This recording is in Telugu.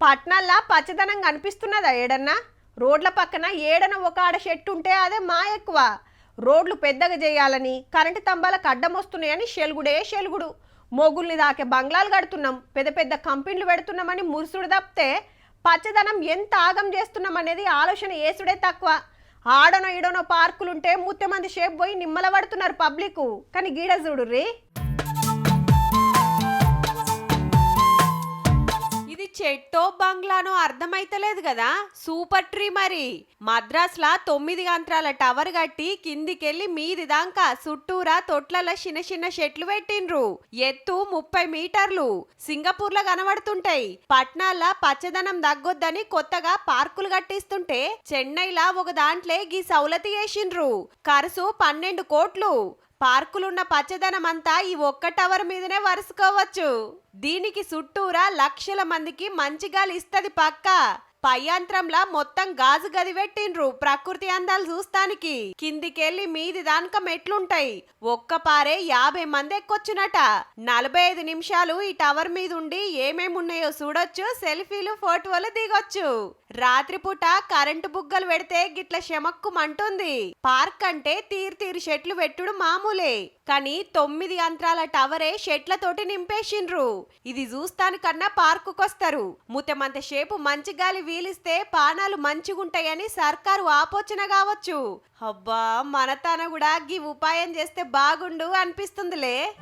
పట్నాల్లో పచ్చదనం కనిపిస్తున్నదా ఏడన్నా? రోడ్ల పక్కన ఏడన ఒక ఆడ చెట్టు ఉంటే అదే మా ఎక్కువ. రోడ్లు పెద్దగా చేయాలని కరెంటు స్తంభాలకు అడ్డం వస్తున్నాయని షెలుగుడు. మొగుల్ని దాకే బంగ్లాలు కడుతున్నాం, పెద్ద పెద్ద కంపెనీలు పెడుతున్నామని మురుసుడు తప్పితే పచ్చదనం ఎంత ఆగం చేస్తున్నాం అనేది ఆలోచన ఏసుడే తక్కువ. ఆడనో ఈడనో పార్కులుంటే ముత్తెమంది షేప్ పోయి నిమ్మల పడుతున్నారు పబ్లిక్. కానీ గీడ చూడుర్రీ, ఇది చెట్టో బంగ్లానో అర్థమైతలేదు కదా. సూపర్ ట్రీ మరి. మద్రాస్లా 9 అంతరాల టవర్ కట్టి కిందికెళ్ళి మీది దాకా చుట్టూరా తొట్లల చిన్న చెట్లు పెట్టిండ్రు. ఎత్తు 30 మీటర్లు. సింగపూర్లో కనబడుతుంటాయి. పట్నాల పచ్చదనం తగ్గొద్దని కొత్తగా పార్కులు కట్టిస్తుంటే చెన్నైలా ఒక దాంట్లో గీ సౌలతి చేసిండ్రు. ఖర్చు 12 కోట్లు. పార్కులున్న పచ్చదనం అంతా ఈ ఒక్క టవర్ మీదనే వరుసుకోవచ్చు. దీనికి చుట్టూరా లక్షల మందికి మంచి గాలి ఇస్తది పక్కా. పై యంత్రంలా మొత్తం గాజు గది పెట్టిండ్రు ప్రకృతి అందాలు చూస్తానికి. కిందికెళ్ళి మీది దానిక మెట్లుంటాయి. ఒక్క పారే 50 మంది ఎక్కొచ్చునట. 45 నిమిషాలు ఈ టవర్ మీద ఉండి ఏమేమి ఉన్నాయో చూడొచ్చు, సెల్ఫీలు ఫోటోలు దిగొచ్చు. రాత్రిపూట కరెంటు బుగ్గలు పెడితే గిట్ల శమక్కుమంటుంది. పార్క్ అంటే తీరు చెట్లు పెట్టుడు మామూలే, కానీ 9 అంతరాల టవరే చెట్లతోటి నింపేసిండ్రు. ఇది చూస్తానికన్నా పార్కుకొస్తారు. ముతమంత షేపు మంచి గాలి వీలిస్తే పానాలు మంచిగుంటాయని సర్కారు ఆపోచన కావచ్చు. అబ్బా, మన తన కూడా గీ ఉపాయం చేస్తే బాగుండు అనిపిస్తుందిలే.